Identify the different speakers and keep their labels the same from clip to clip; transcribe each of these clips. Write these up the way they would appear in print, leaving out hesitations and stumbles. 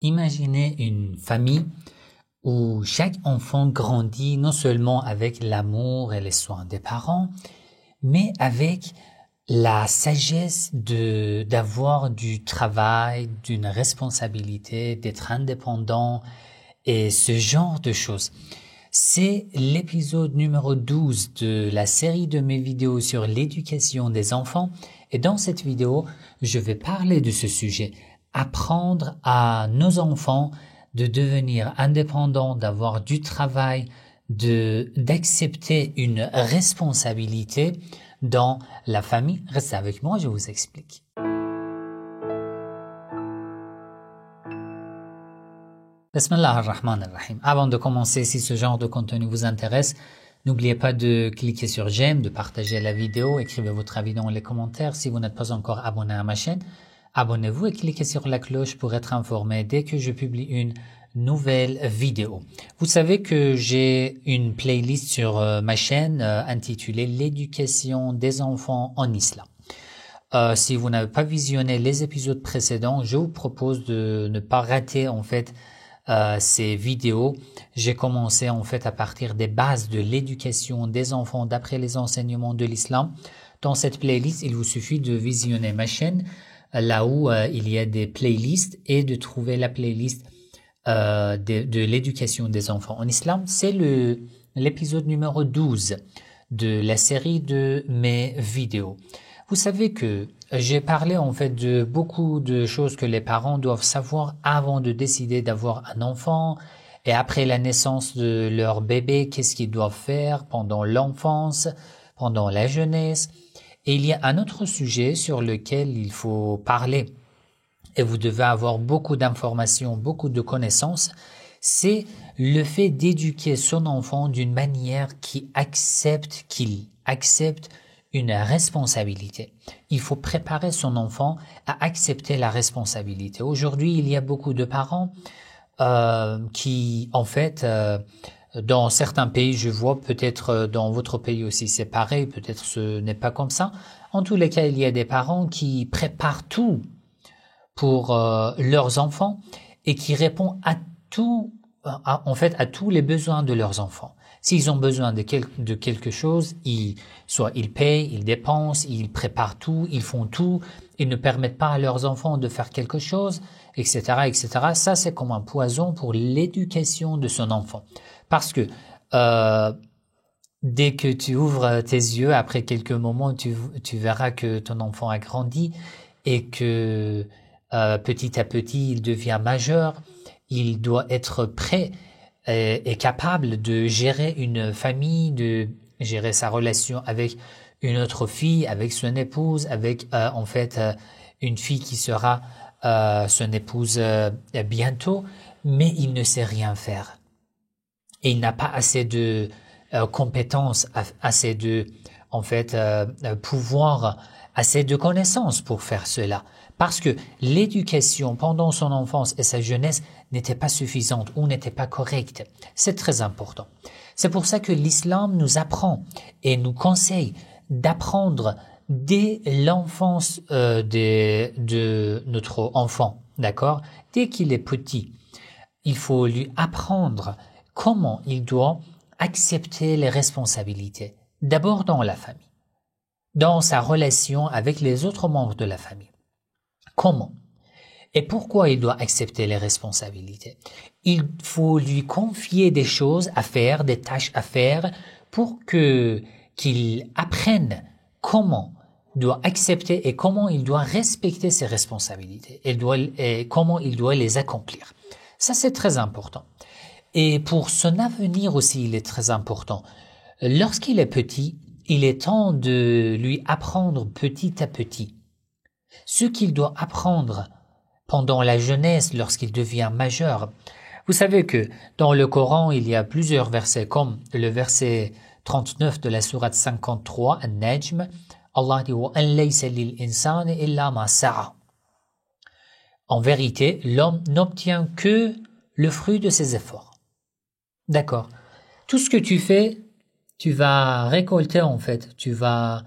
Speaker 1: Imaginez une famille où chaque enfant grandit non seulement avec l'amour et les soins des parents, mais avec la sagesse d'avoir du travail, d'une responsabilité, d'être indépendant et ce genre de choses. C'est l'épisode numéro 12 de la série de mes vidéos sur l'éducation des enfants et dans cette vidéo, je vais parler de ce sujet. Apprendre à nos enfants de devenir indépendants, d'avoir du travail, d'accepter une responsabilité dans la famille. Restez avec moi, je vous explique. Bismillah ar-Rahman ar-Rahim. Avant de commencer, si ce genre de contenu vous intéresse, n'oubliez pas de cliquer sur j'aime, de partager la vidéo, écrivez votre avis dans les commentaires. Si vous n'êtes pas encore abonné à ma chaîne, abonnez-vous et cliquez sur la cloche pour être informé dès que je publie une nouvelle vidéo. Vous savez que j'ai une playlist sur ma chaîne intitulée l'éducation des enfants en islam. Si vous n'avez pas visionné les épisodes précédents, je vous propose de ne pas rater en fait ces vidéos. J'ai commencé en fait à partir des bases de l'éducation des enfants d'après les enseignements de l'islam. Dans cette playlist, il vous suffit de visionner ma chaîne là où il y a des playlists et de trouver la playlist de l'éducation des enfants en islam. C'est l'épisode numéro 12 de la série de mes vidéos. Vous savez que j'ai parlé en fait de beaucoup de choses que les parents doivent savoir avant de décider d'avoir un enfant et après la naissance de leur bébé, qu'est-ce qu'ils doivent faire pendant l'enfance, pendant la jeunesse. Et il y a un autre sujet sur lequel il faut parler et vous devez avoir beaucoup d'informations, beaucoup de connaissances, c'est le fait d'éduquer son enfant d'une manière qu'il accepte une responsabilité. Il faut préparer son enfant à accepter la responsabilité. Aujourd'hui, il y a beaucoup de parents qui, en fait, dans certains pays, je vois, peut-être dans votre pays aussi c'est pareil, peut-être ce n'est pas comme ça. En tous les cas, il y a des parents qui préparent tout pour leurs enfants et qui répondent à tout, en fait, à tous les besoins de leurs enfants. S'ils ont besoin de quelque chose, ils payent, ils dépensent, ils préparent tout, ils font tout, ils ne permettent pas à leurs enfants de faire quelque chose, etc., etc. Ça, c'est comme un poison pour l'éducation de son enfant. Parce que dès que tu ouvres tes yeux, après quelques moments, tu verras que ton enfant a grandi et que petit à petit, il devient majeur. Il doit être prêt et capable de gérer une famille, de gérer sa relation avec une autre fille, avec son épouse, avec en fait une fille qui sera son épouse bientôt, mais il ne sait rien faire. Et il n'a pas assez de compétences, assez de en fait pouvoir, assez de connaissances pour faire cela. Parce que l'éducation pendant son enfance et sa jeunesse n'était pas suffisante ou n'était pas correcte. C'est très important. C'est pour ça que l'islam nous apprend et nous conseille d'apprendre dès l'enfance de notre enfant, d'accord? Dès qu'il est petit, il faut lui apprendre comment il doit accepter les responsabilités. D'abord dans la famille, dans sa relation avec les autres membres de la famille. Comment et pourquoi il doit accepter les responsabilités? Il faut lui confier des choses à faire, des tâches à faire pour qu'il apprenne comment il doit accepter et comment il doit respecter ses responsabilités et comment il doit les accomplir. Ça, c'est très important. Et pour son avenir aussi, il est très important. Lorsqu'il est petit, il est temps de lui apprendre petit à petit ce qu'il doit apprendre pendant la jeunesse lorsqu'il devient majeur. Vous savez que dans le Coran, il y a plusieurs versets comme le verset 39 de la sourate 53, An-Najm, Allah dit « Wa an laysa lil insani illa ma sa'a » En vérité, l'homme n'obtient que le fruit de ses efforts. D'accord. Tout ce que tu fais, tu vas récolter en fait, tu vas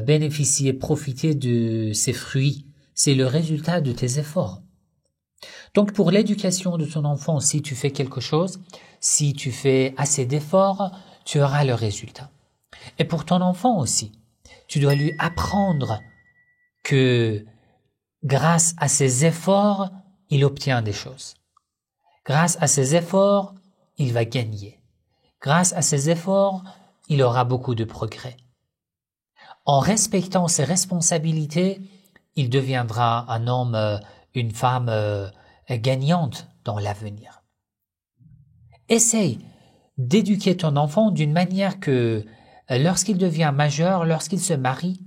Speaker 1: bénéficier, profiter de ces fruits. C'est le résultat de tes efforts. Donc pour l'éducation de ton enfant, si tu fais quelque chose, si tu fais assez d'efforts, tu auras le résultat. Et pour ton enfant aussi, tu dois lui apprendre que grâce à ses efforts, il obtient des choses. Grâce à ses efforts, il va gagner. Grâce à ses efforts, il aura beaucoup de progrès. En respectant ses responsabilités, il deviendra un homme, une femme gagnante dans l'avenir. Essaye d'éduquer ton enfant d'une manière que lorsqu'il devient majeur, lorsqu'il se marie,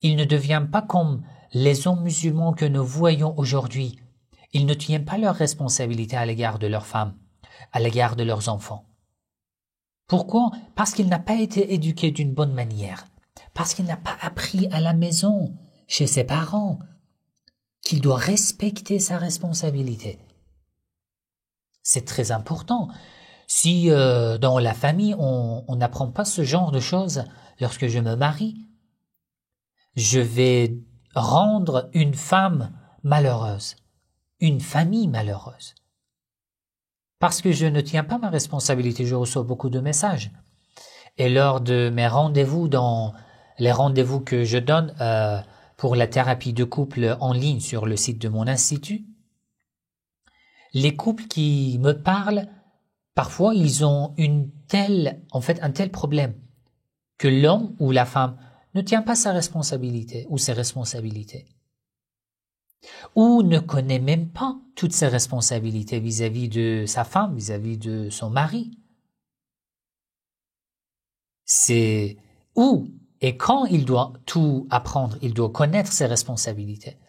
Speaker 1: il ne devient pas comme les hommes musulmans que nous voyons aujourd'hui. Ils ne tiennent pas leurs responsabilités à l'égard de leurs femmes, à l'égard de leurs enfants. Pourquoi? Parce qu'il n'a pas été éduqué d'une bonne manière. Parce qu'il n'a pas appris à la maison, chez ses parents, qu'il doit respecter sa responsabilité. C'est très important. Si dans la famille, on n'apprend pas ce genre de choses, lorsque je me marie, je vais rendre une femme malheureuse, une famille malheureuse. Parce que je ne tiens pas ma responsabilité, je reçois beaucoup de messages. Et lors de mes rendez-vous, dans les rendez-vous que je donne pour la thérapie de couple en ligne sur le site de mon institut, les couples qui me parlent, parfois ils ont un tel problème que l'homme ou la femme ne tient pas sa responsabilité ou ses responsabilités. Ou ne connaît même pas toutes ses responsabilités vis-à-vis de sa femme, vis-à-vis de son mari. C'est où et quand il doit tout apprendre, il doit connaître ses responsabilités.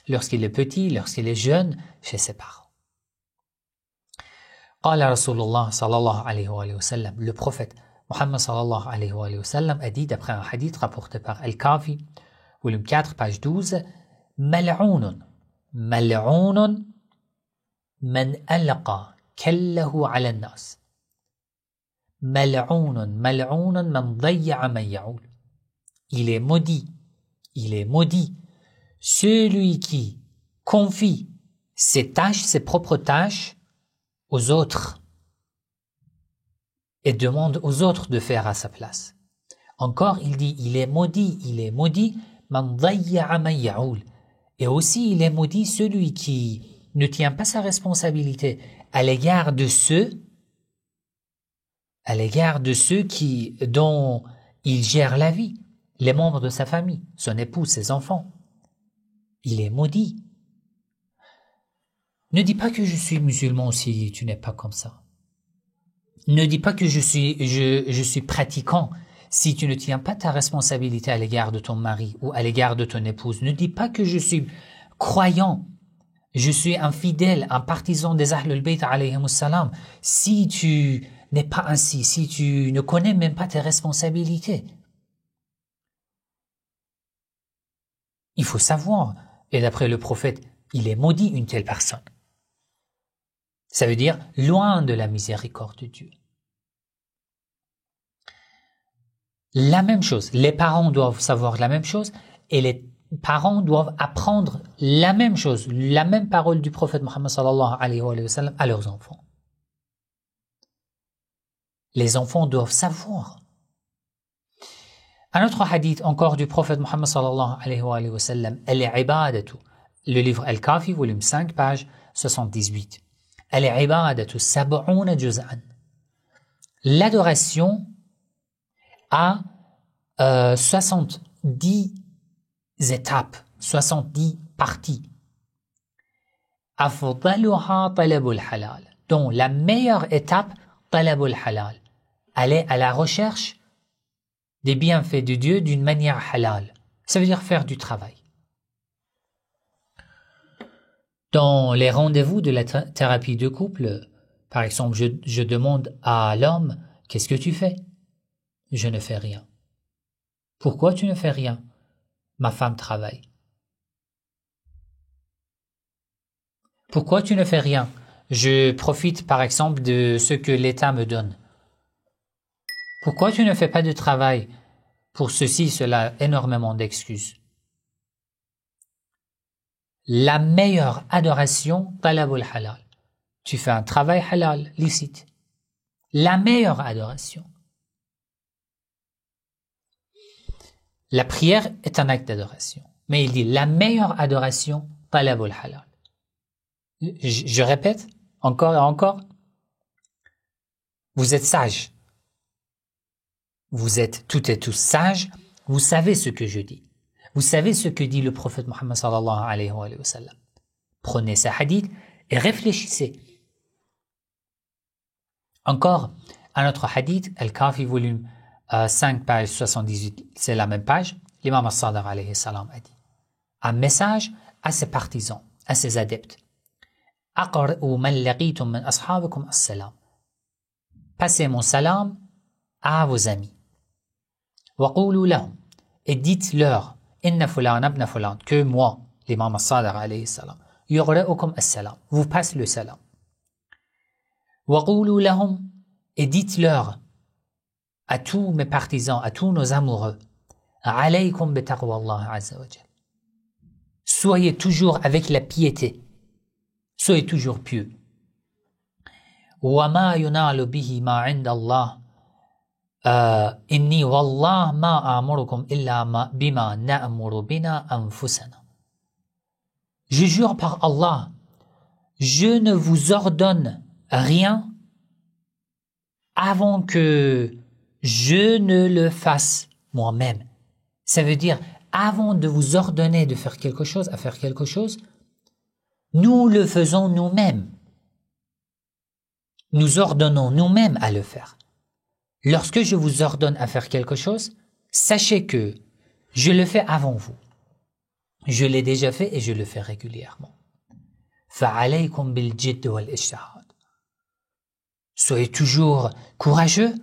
Speaker 1: Lorsqu'il est petit, lorsqu'il est jeune, chez ses parents. قال رسول الله صلى الله عليه وآله وسلم, le prophète Muhammad sallallahu alayhi wa sallam a dit d'après un hadith rapporté par Al-Kafi, volume 4, page 12, ملعون ملعون من ألقى كله على الناس ملعون ملعون من ضيع من يعول. Il est maudit celui qui confie ses tâches, ses propres tâches aux autres et demande aux autres de faire à sa place. Encore, il dit, il est maudit, man dayya'a man ya'ul. Et aussi, il est maudit celui qui ne tient pas sa responsabilité à l'égard de ceux dont il gère la vie, les membres de sa famille, son épouse, ses enfants. Il est maudit. Ne dis pas que je suis musulman si tu n'es pas comme ça. Ne dis pas que je suis pratiquant si tu ne tiens pas ta responsabilité à l'égard de ton mari ou à l'égard de ton épouse. Ne dis pas que je suis croyant, je suis un fidèle, un partisan des Ahlul Bayt alayhimus salam, si tu n'es pas ainsi, si tu ne connais même pas tes responsabilités. Il faut savoir, et d'après le prophète, il est maudit une telle personne. Ça veut dire loin de la miséricorde de Dieu. La même chose, les parents doivent savoir la même chose et les parents doivent apprendre la même chose, la même parole du prophète Muhammad sallallahu alayhi wa sallam à leurs enfants. Les enfants doivent savoir. Un autre hadith encore du prophète Muhammad sallallahu alayhi wa sallam, al-ibadatu, le livre Al-Kafi, volume 5, page 78. Al-ibadatu sab'una juz'an. L'adoration a 70 étapes, 70 parties. Afdaluha talabul halal. Donc la meilleure étape, talabul halal. Aller à la recherche des bienfaits de Dieu d'une manière halal. Ça veut dire faire du travail. Dans les rendez-vous de la thérapie de couple, par exemple, je demande à l'homme, qu'est-ce que tu fais? Je ne fais rien. Pourquoi tu ne fais rien? Ma femme travaille. Pourquoi tu ne fais rien? Je profite par exemple de ce que l'État me donne. Pourquoi tu ne fais pas de travail? Pour ceci, cela, énormément d'excuses. La meilleure adoration, talabul halal. Tu fais un travail halal, licite. La meilleure adoration. La prière est un acte d'adoration. Mais il dit la meilleure adoration, talabul halal. Je répète, encore et encore. Vous êtes sages. Vous êtes toutes et tous sages. Vous savez ce que je dis. Vous savez ce que dit le prophète Mohammed sallallahu alayhi wa sallam. Prenez ces hadiths et réfléchissez. Encore un autre hadith, Al-Kafi, volume 5, page 78, c'est la même page. L'imam al-Sadiq alayhi salam a dit un message à ses partisans, à ses adeptes. Aqra'u man laqitum min ashabikum as-salam. Passez mon salam à vos amis. Wa qulu lahum. Et dites-leur inna fulan ibn fulan, que moi, l'imam al-Sadiq alayhi salam, yuqra'ukum as-salam, vous passe le salam. Wa qulu lahum. Et dites-leur à tous mes partisans, à tous nos amoureux, alaykum bi taqwa Allah azza wa jal. Soyez toujours avec la piété. Soyez toujours pieux. Wa ma yunalu bihi ma 'inda Allah. Inni wallah ma amurukum illa bima na'muru bina anfusana. Je jure par Allah, je ne vous ordonne rien avant que je ne le fasse moi-même. Ça veut dire, avant de vous ordonner de faire quelque chose, à faire quelque chose, nous le faisons nous-mêmes. Nous ordonnons nous-mêmes à le faire. Lorsque je vous ordonne à faire quelque chose, sachez que je le fais avant vous. Je l'ai déjà fait et je le fais régulièrement. فَعَلَيْكُمْ بِالْجِدِّ وَالْإِجْتِهَادِ. Soyez toujours courageux,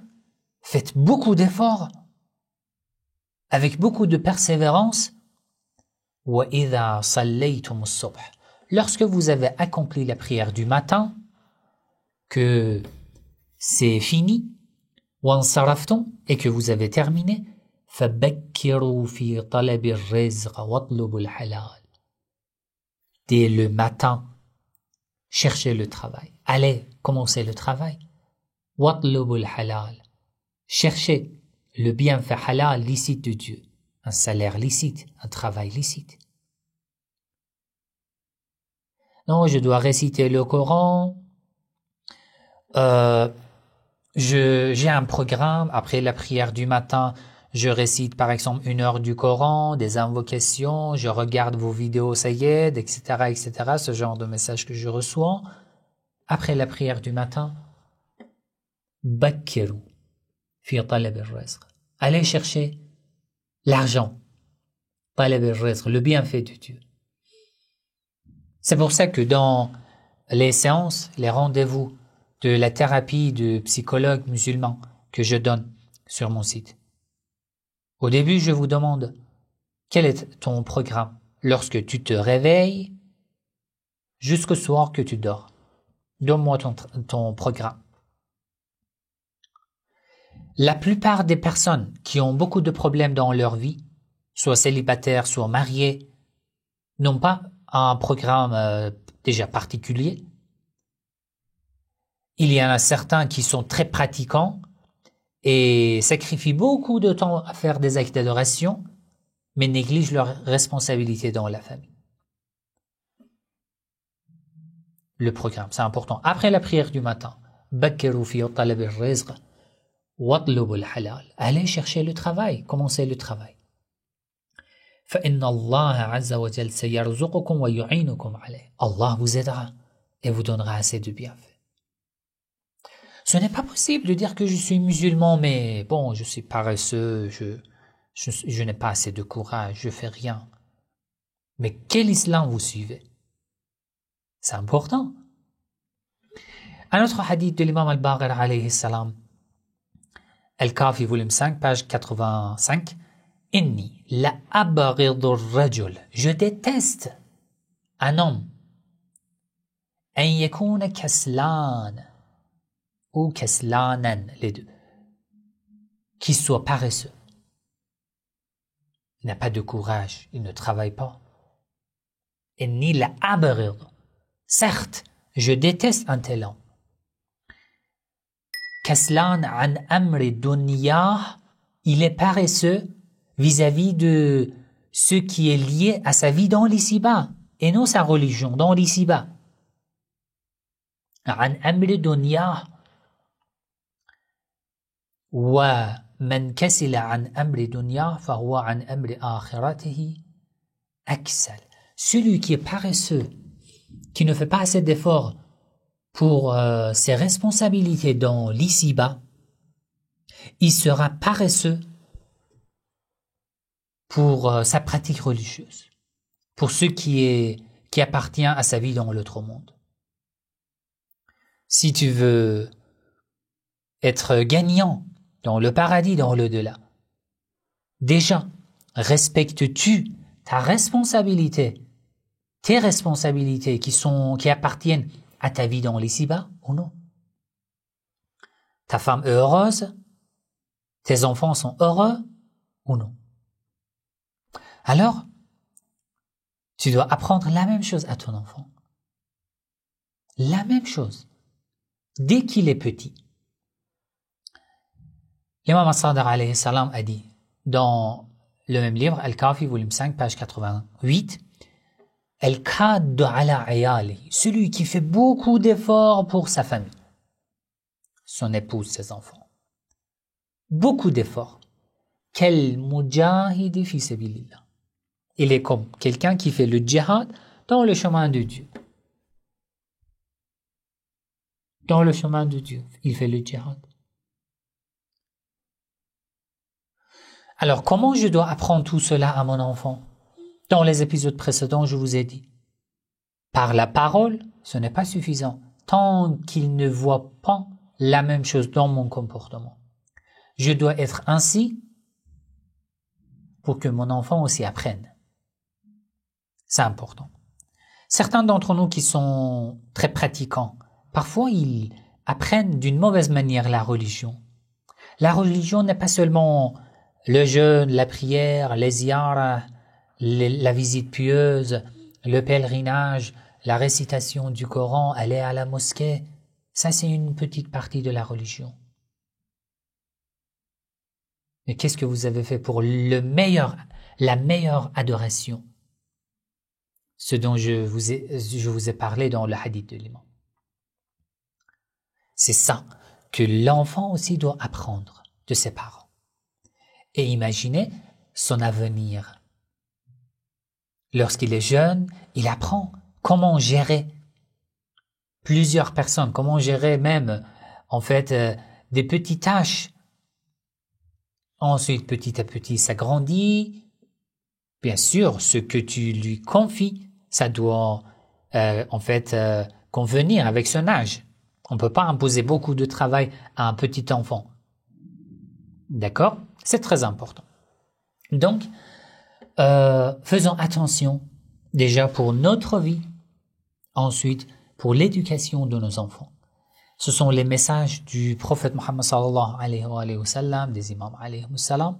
Speaker 1: faites beaucoup d'efforts, avec beaucoup de persévérance. وَإِذَا صَلَّيْتُمُ الصُّبْحِ. Lorsque vous avez accompli la prière du matin, que c'est fini, وَانْصَرَفْتُمْ, et que vous avez terminé, فَبَكِّرُوا فِي طَلَبِ الرِّزْقِ وَاطْلُبُوا الْحَلَالِ. Dès le matin, cherchez le travail. Allez, commencez le travail. وَاطْلُبُوا الْحَلَالِ. Cherchez le bienfait halal, licite de Dieu. Un salaire licite, un travail licite. Non, je dois réciter le Coran. J'ai un programme. Après la prière du matin, je récite par exemple 1 heure du Coran, des invocations, je regarde vos vidéos Sayyed, etc., etc., ce genre de message que je reçois. Après la prière du matin, Bakkiru fi talab al-rizq. Allez chercher l'argent, talab al-rizq, le bienfait de Dieu. C'est pour ça que dans les séances, les rendez-vous de la thérapie de psychologues musulmans que je donne sur mon site, au début, je vous demande quel est ton programme lorsque tu te réveilles jusqu'au soir que tu dors. Donne-moi ton programme. La plupart des personnes qui ont beaucoup de problèmes dans leur vie, soit célibataires, soit mariées, n'ont pas un programme déjà particulier. Il y en a certains qui sont très pratiquants et sacrifient beaucoup de temps à faire des actes d'adoration, mais négligent leurs responsabilités dans la famille. Le programme, c'est important. Après la prière du matin, Bakkiru fi talab al-rizq watlubu al-halal. Allez chercher le travail, commencez le travail. فَإِنَّ اللَّهَ عَزَّ وَجَلَّ سَيَرْزُقُكُمْ وَيُعِينُكُمْ عَلَيْهِ. Allah vous aidera et vous donnera assez de bienfaits. Ce n'est pas possible de dire que je suis musulman, mais bon, je suis paresseux, je n'ai pas assez de courage, je fais rien. Mais quel islam vous suivez? C'est important. Un autre hadith de l'imam al-Baqir alayhi salam, Al-Kafi, volume 5, page 85. Inni la abghidu ar-rajul. Je déteste un homme. An yakuna kaslan ou kaslanan, les deux. Qui soit paresseux. Il n'a pas de courage, il ne travaille pas. inni la abghid. Certes, je déteste un tel homme. Kaslan an amri dunya, il est paresseux vis-à-vis de ce qui est lié à sa vie dans l'ici-bas et non sa religion dans l'ici-bas. An amri dunya wa man kasila an amri dunya fahuwa an amri akhiratihi aksal. Celui qui est paresseux, qui ne fait pas assez d'efforts pour ses responsabilités dans l'ici-bas, il sera paresseux pour sa pratique religieuse, pour ce qui appartient à sa vie dans l'autre monde. Si tu veux être gagnant dans le paradis, dans l'au-delà, déjà, respectes-tu ta responsabilité, tes responsabilités qui appartiennent à ta vie dans l'ici-bas ou non? Ta femme est heureuse? Tes enfants sont heureux ou non? Alors, tu dois apprendre la même chose à ton enfant. La même chose. Dès qu'il est petit. L'imam As-Sadiq alayhi salam a dit dans le même livre, Al-Kafi, volume 5, page 88, Al-Kaddu ala ayali, celui qui fait beaucoup d'efforts pour sa famille, son épouse, ses enfants. Beaucoup d'efforts. Quel mujahidi fi sabilillah. Il est comme quelqu'un qui fait le djihad dans le chemin de Dieu. Dans le chemin de Dieu, il fait le djihad. Alors, comment je dois apprendre tout cela à mon enfant? Dans les épisodes précédents, je vous ai dit, par la parole, ce n'est pas suffisant, tant qu'il ne voit pas la même chose dans mon comportement. Je dois être ainsi pour que mon enfant aussi apprenne. C'est important. Certains d'entre nous qui sont très pratiquants, parfois ils apprennent d'une mauvaise manière la religion. La religion n'est pas seulement le jeûne, la prière, les ziyara, la visite pieuse, le pèlerinage, la récitation du Coran, aller à la mosquée. Ça, c'est une petite partie de la religion. Mais qu'est-ce que vous avez fait pour la meilleure adoration? Ce dont je vous ai parlé dans le hadith de l'imam. C'est ça que l'enfant aussi doit apprendre de ses parents. Et imaginer son avenir. Lorsqu'il est jeune, il apprend comment gérer plusieurs personnes, comment gérer même, en fait, des petites tâches. Ensuite, petit à petit, ça grandit. Bien sûr, ce que tu lui confies, ça doit, convenir avec son âge. On ne peut pas imposer beaucoup de travail à un petit enfant. D'accord? C'est très important. Donc, faisons attention déjà pour notre vie, ensuite pour l'éducation de nos enfants. Ce sont les messages du prophète Mohammed sallallahu alayhi wa sallam, des imams alayhi wa sallam,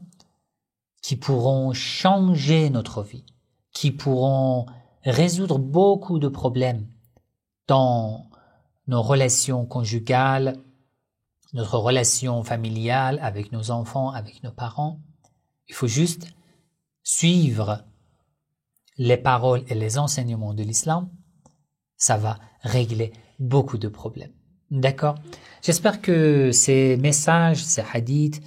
Speaker 1: qui pourront changer notre vie, qui pourront résoudre beaucoup de problèmes dans nos relations conjugales, notre relation familiale avec nos enfants, avec nos parents. Il faut juste suivre les paroles et les enseignements de l'islam. Ça va régler beaucoup de problèmes. D'accord? J'espère que ces messages, ces hadiths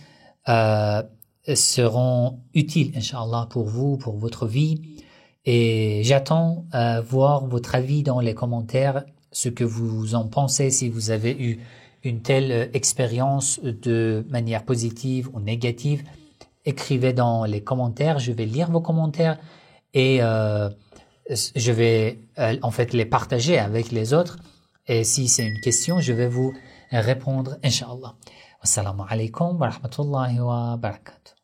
Speaker 1: seront utiles, Inch'Allah, pour vous, pour votre vie. Et j'attends voir votre avis dans les commentaires, ce que vous en pensez, si vous avez eu une telle expérience de manière positive ou négative. Écrivez dans les commentaires, je vais lire vos commentaires et je vais les partager avec les autres. Et si c'est une question, je vais vous répondre, Inch'Allah. Wassalamu alaikum wa rahmatullahi wa barakatuh.